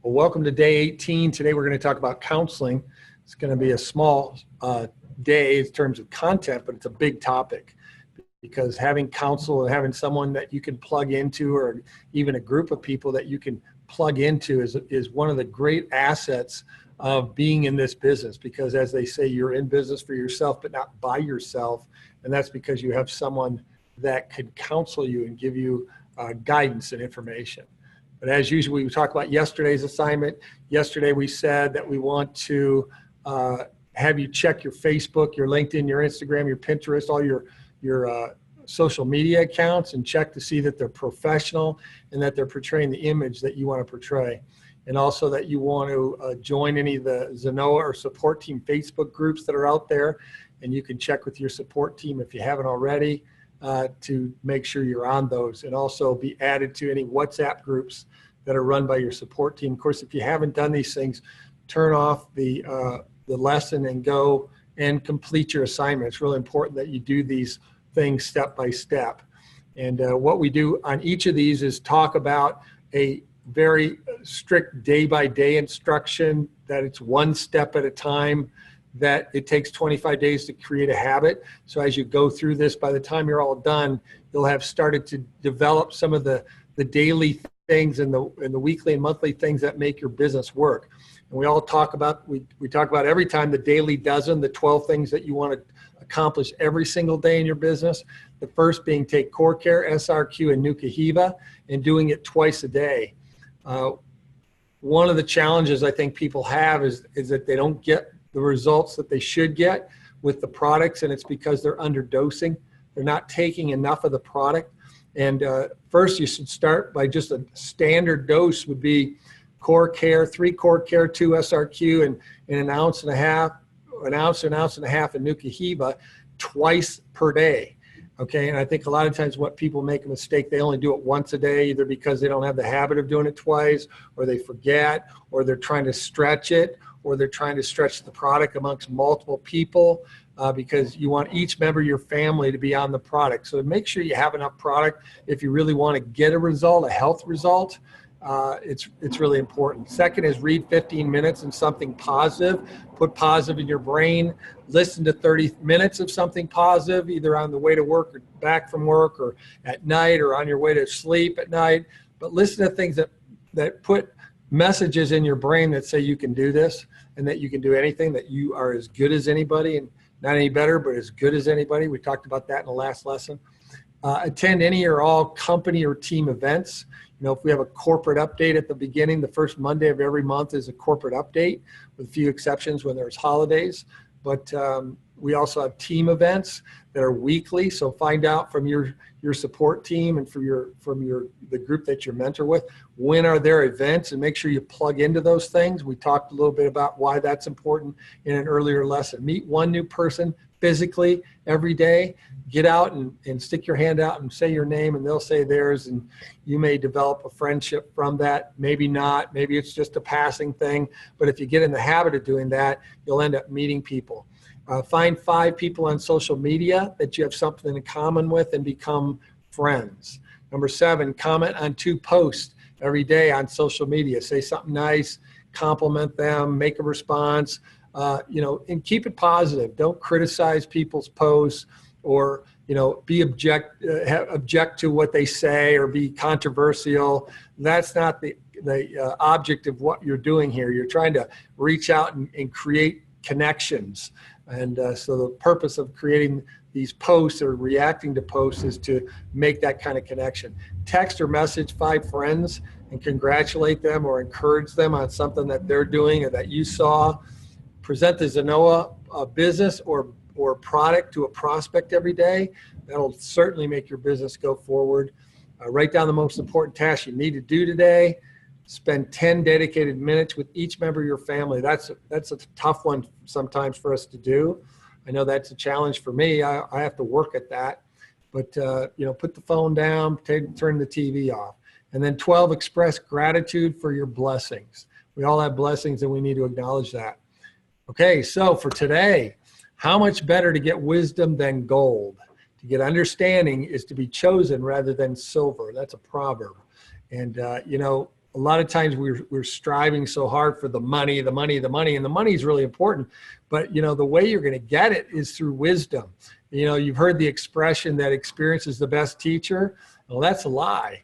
Well, welcome to day 18. Today we're going to talk about counseling. It's going to be a small day in terms of content, but it's a big topic because having counsel and having someone that you can plug into, or even a group of people that you can plug into, is one of the great assets of being in this business. Because as they say, you're in business for yourself, but not by yourself. And that's because you have someone that can counsel you and give you guidance and information. But as usual, we talk about yesterday's assignment. Yesterday, we said that we want to have you check your Facebook, your LinkedIn, your Instagram, your Pinterest, all your social media accounts, and check to see that they're professional and that they're portraying the image that you want to portray. And also that you want to join any of the Zenoa or support team Facebook groups that are out there. And you can check with your support team if you haven't already, to make sure you're on those, and also be added to any WhatsApp groups that are run by your support team. Of course, if you haven't done these things, turn off the lesson and go and complete your assignment. It's really important that you do these things step by step. And what we do on each of these is talk about a very strict day-by-day instruction, that it's one step at a time, that it takes 25 days to create a habit. So as you go through this, by the time you're all done, you'll have started to develop some of the daily things and the weekly and monthly things that make your business work. And we all talk about, we talk about every time the daily dozen, the 12 things that you want to accomplish every single day in your business. The first being take Core Care, SRQ, and Nuka-Hiva, and doing it twice a day. One of the challenges I think people have is that they don't get the results that they should get with the products, and it's because they're underdosing. They're not taking enough of the product. And first, you should start by just a standard dose would be Core Care, 3 Core Care, 2 SRQ, and an ounce and a half of Nuka-Hiva twice per day. Okay, and I think a lot of times what people make a mistake, they only do it once a day, either because they don't have the habit of doing it twice, or they forget, or they're trying to stretch it, or they're trying to stretch the product amongst multiple people, because you want each member of your family to be on the product. So make sure you have enough product if you really want to get a result, a health result. It's really important. Second is read 15 minutes and something positive. Put positive in your brain. Listen to 30 minutes of something positive, either on the way to work or back from work, or at night, or on your way to sleep at night. But listen to things that put messages in your brain that say you can do this, and that you can do anything, that you are as good as anybody, and not any better, but as good as anybody. We talked about that in the last lesson. Attend any or all company or team events. You know, if we have a corporate update at the beginning, the first Monday of every month is a corporate update, with a few exceptions when there's holidays. But we also have team events that are weekly. So find out from your support team and from the group that you mentor with, when are their events, and make sure you plug into those things. We talked a little bit about why that's important in an earlier lesson. Meet one new person physically every day. Get out and stick your hand out and say your name, and they'll say theirs, and you may develop a friendship from that. Maybe not. Maybe it's just a passing thing. But if you get in the habit of doing that, you'll end up meeting people. Find 5 people on social media that you have something in common with and become friends. Number 7, comment on 2 posts every day on social media. Say something nice, compliment them, make a response, and keep it positive. Don't criticize people's posts, or be object to what they say, or be controversial. That's not the object of what you're doing here. You're trying to reach out and create connections. And so the purpose of creating these posts or reacting to posts is to make that kind of connection. Text or message 5 friends and congratulate them or encourage them on something that they're doing or that you saw. Present the Zenoa business or product to a prospect every day. That'll certainly make your business go forward. Write down the most important tasks you need to do today. Spend 10 dedicated minutes with each member of your family. That's a tough one sometimes for us to do. I know that's a challenge for me. I have to work at that. But put the phone down, turn the TV off. And then 12, express gratitude for your blessings. We all have blessings, and we need to acknowledge that. Okay, so for today, how much better to get wisdom than gold? To get understanding is to be chosen rather than silver. That's a proverb. And, a a lot of times we're striving so hard for the money, and the money is really important. But, the way you're going to get it is through wisdom. You've heard the expression that experience is the best teacher. Well, that's a lie.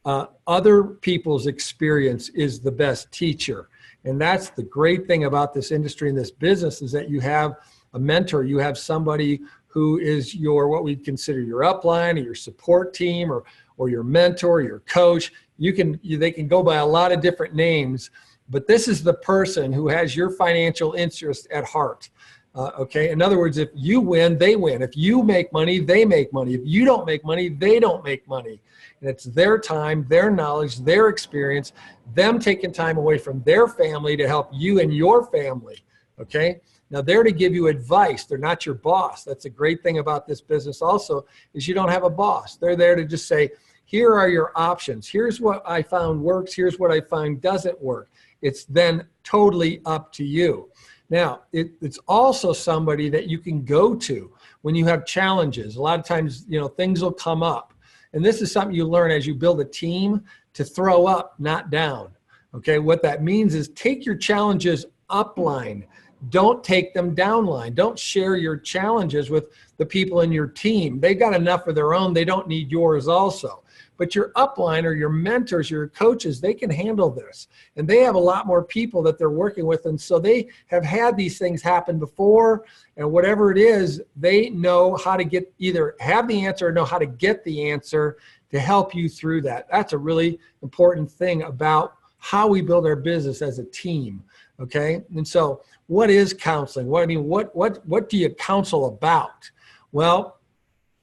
Other people's experience is the best teacher. And that's the great thing about this industry and this business, is that you have a mentor, you have somebody who is what we consider your upline or your support team or your mentor, your coach. They can go by a lot of different names, but this is the person who has your financial interest at heart. Okay. In other words, if you win, they win. If you make money, they make money. If you don't make money, they don't make money. And it's their time, their knowledge, their experience, them taking time away from their family to help you and your family. Okay. Now they're to give you advice. They're not your boss. That's a great thing about this business also, is you don't have a boss. They're there to just say, here are your options. Here's what I found works. Here's what I find doesn't work. It's then totally up to you. Now, it's also somebody that you can go to when you have challenges. A lot of times, things will come up. And this is something you learn as you build a team, to throw up, not down. Okay, what that means is take your challenges upline. Don't take them downline. Don't share your challenges with the people in your team. They got enough of their own. They don't need yours also. But your upline or your mentors, your coaches, they can handle this. And they have a lot more people that they're working with. And so they have had these things happen before. And whatever it is, they know how to either have the answer or know how to get the answer to help you through that. That's a really important thing about how we build our business as a team. Okay. And so what is counseling? What do you counsel about? Well,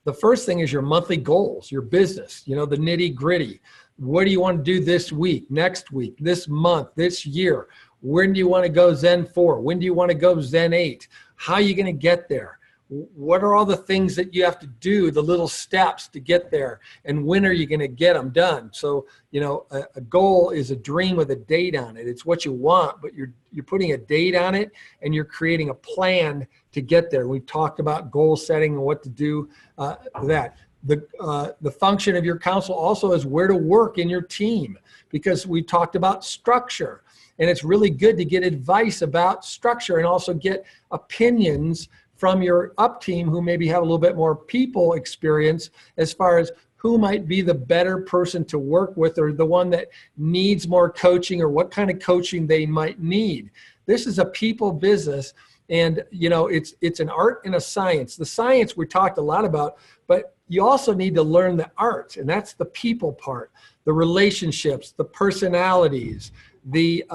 the first thing is your monthly goals, your business, the nitty gritty. What do you want to do this week, next week, this month, this year? When do you want to go Zen 4? When do you want to go Zen 8? How are you going to get there? What are all the things that you have to do, the little steps to get there? And when are you going to get them done? So, a goal is a dream with a date on it. It's what you want, but you're putting a date on it, and you're creating a plan to get there. We've talked about goal setting and what to do that. The function of your counsel also is where to work in your team, because we talked about structure. And it's really good to get advice about structure and also get opinions from your up team who maybe have a little bit more people experience as far as who might be the better person to work with, or the one that needs more coaching, or what kind of coaching they might need. This is a people business, and it's an art and a science. The science we talked a lot about, but you also need to learn the art, and that's the people part, the relationships, the personalities, the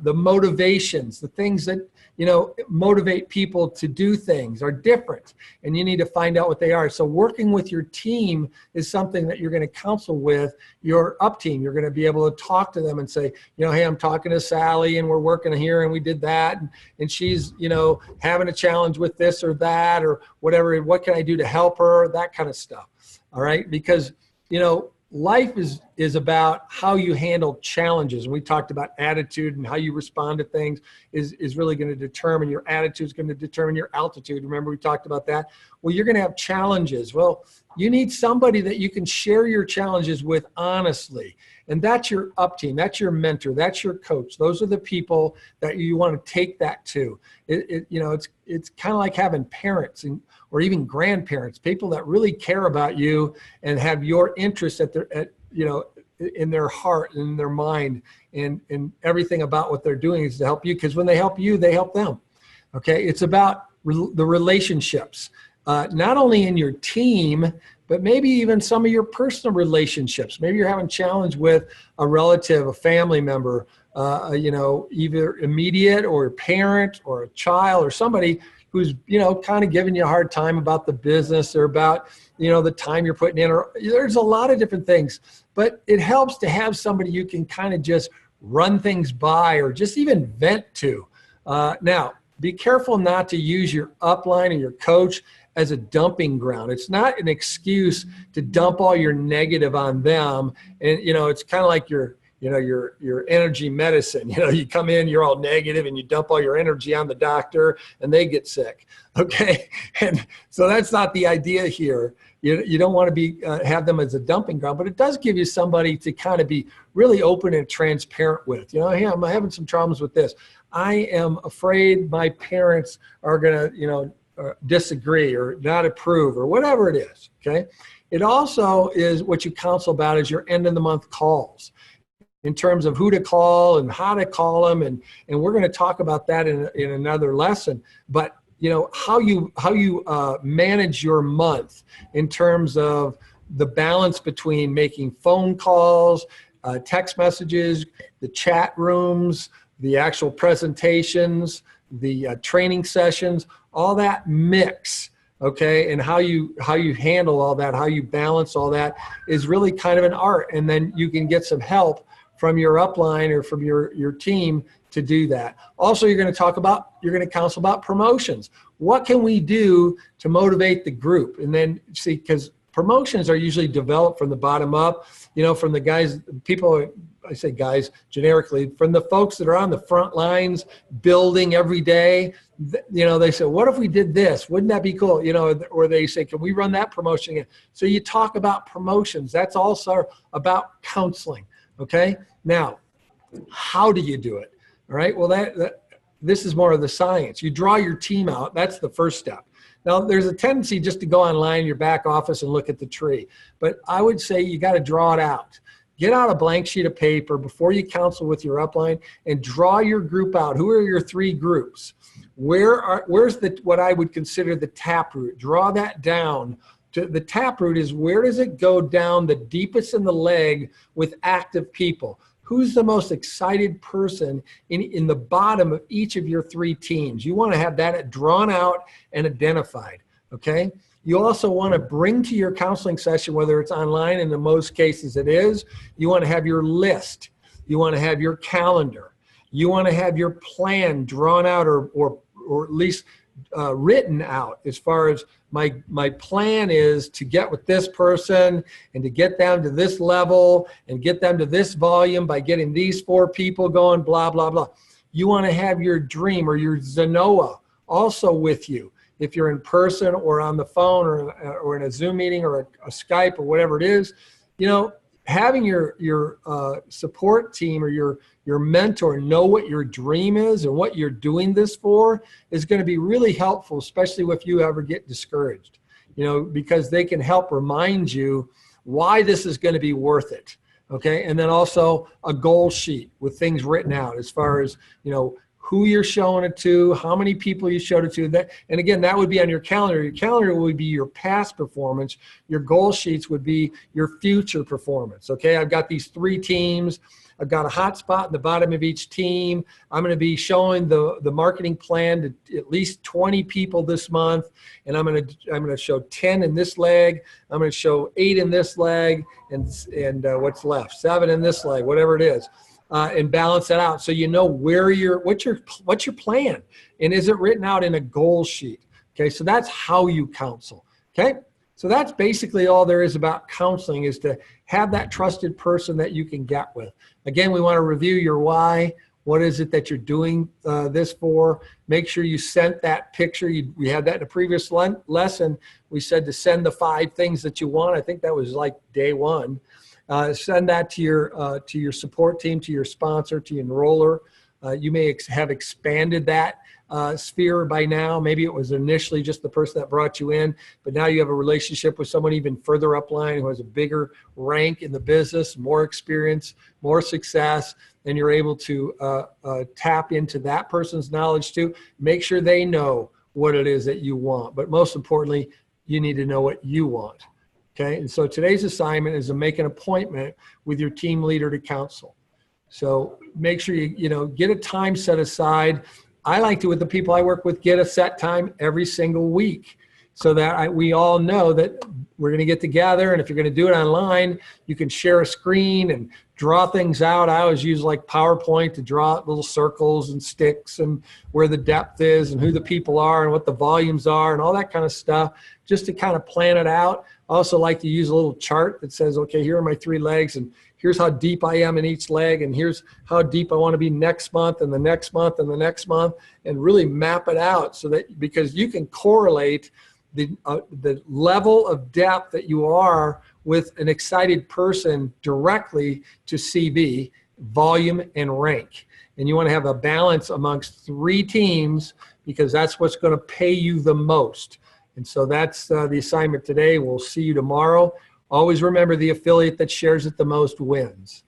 motivations, the things that motivate people to do things are different, and you need to find out what they are. So working with your team is something that you're going to counsel with your up team. You're going to be able to talk to them and say, hey, I'm talking to Sally, and we're working here, and we did that, and she's having a challenge with this or that or whatever. What can I do to help her? That kind of stuff. All right, because life is about how you handle challenges. And we talked about attitude, and how you respond to things is really going to determine your attitude, is going to determine your altitude. Remember, we talked about that. Well, you're going to have challenges. Well, you need somebody that you can share your challenges with honestly. And that's your up team. That's your mentor. That's your coach. Those are the people that you want to take that to. It's kind of like having parents or even grandparents, people that really care about you and have your interests in their heart and in their mind, and everything about what they're doing is to help you, because when they help you, they help them. Okay, it's about the relationships, not only in your team, but maybe even some of your personal relationships. Maybe you're having a challenge with a relative, a family member, either immediate or a parent or a child or somebody who's, kind of giving you a hard time about the business or about, the time you're putting in, or there's a lot of different things, but it helps to have somebody you can kind of just run things by or just even vent to. Now, be careful not to use your upline or your coach as a dumping ground. It's not an excuse to dump all your negative on them. And, it's kind of like you're your energy medicine. You come in, you're all negative, and you dump all your energy on the doctor, and they get sick. Okay, and so that's not the idea here. You don't want to be have them as a dumping ground, but it does give you somebody to kind of be really open and transparent with. Hey, I'm having some problems with this. I am afraid my parents are going to, disagree or not approve or whatever it is. Okay. It also is what you counsel about is your end of the month calls in terms of who to call and how to call them. And we're going to talk about that in another lesson, but how you manage your month in terms of the balance between making phone calls, text messages, the chat rooms, the actual presentations, the training sessions, all that mix, okay, and how you handle all that, how you balance all that is really kind of an art. And then you can get some help from your upline or from your team to do that. Also, you're going to counsel about promotions. What can we do to motivate the group? And then see, because promotions are usually developed from the bottom up, from the guys, people, I say guys generically, from the folks that are on the front lines building every day. They say, what if we did this? Wouldn't that be cool? Or they say, can we run that promotion again? So you talk about promotions. That's also about counseling. Okay. Now, how do you do it? All right. Well, this is more of the science. You draw your team out. That's the first step. Now, there's a tendency just to go online in your back office and look at the tree. But I would say you got to draw it out. Get out a blank sheet of paper before you counsel with your upline and draw your group out. Who are your three groups? Where's what I would consider the taproot? Draw that down. The taproot is where does it go down the deepest in the leg with active people? Who's the most excited person in the bottom of each of your three teams? You want to have that drawn out and identified, okay? You also want to bring to your counseling session, whether it's online, and in most cases it is, you want to have your list. You want to have your calendar. You want to have your plan drawn out or at least written out as far as my plan is to get with this person and to get them to this level and get them to this volume by getting these 4 people going, blah, blah, blah. You want to have your dream or your Zenoa also with you. If you're in person or on the phone or in a Zoom meeting or a Skype or whatever it is, having your support team or your mentor know what your dream is and what you're doing this for is going to be really helpful, especially if you ever get discouraged, because they can help remind you why this is going to be worth it. Okay. And then also a goal sheet with things written out as far as, who you're showing it to, how many people you showed it to. And again, that would be on your calendar. Your calendar would be your past performance. Your goal sheets would be your future performance. Okay, I've got these 3 teams. I've got a hot spot in the bottom of each team. I'm going to be showing the marketing plan to at least 20 people this month, and I'm going to show 10 in this leg. I'm going to show 8 in this leg, and what's left, 7 in this leg, whatever it is. And balance that out so you know what's your plan, and is it written out in a goal sheet? Okay, so that's how you counsel. Okay, so that's basically all there is about counseling, is to have that trusted person that you can get with. Again, we want to review your why. What is it that you're doing this for? Make sure you sent that picture. We had that in a previous lesson. We said to send the 5 things that you want. I think that was like day 1. Send that to your support team, to your sponsor, to your enroller. You may have expanded that sphere by now. Maybe it was initially just the person that brought you in, but now you have a relationship with someone even further upline who has a bigger rank in the business, more experience, more success, and you're able to tap into that person's knowledge too. Make sure they know what it is that you want, but most importantly, you need to know what you want. Okay, and so today's assignment is to make an appointment with your team leader to counsel. So make sure you get a time set aside. I like to, with the people I work with, get a set time every single week so that we all know that we're going to get together. And if you're going to do it online, you can share a screen and draw things out. I always use like PowerPoint to draw little circles and sticks and where the depth is and who the people are and what the volumes are and all that kind of stuff, just to kind of plan it out. I also like to use a little chart that says, okay, here are my 3 legs, and here's how deep I am in each leg, and here's how deep I want to be next month and the next month and the next month, and really map it out so that, because you can correlate the level of depth that you are with an excited person directly to CV, volume, and rank. And you want to have a balance amongst 3 teams, because that's what's going to pay you the most. And so that's the assignment today. We'll see you tomorrow. Always remember, the affiliate that shares it the most wins.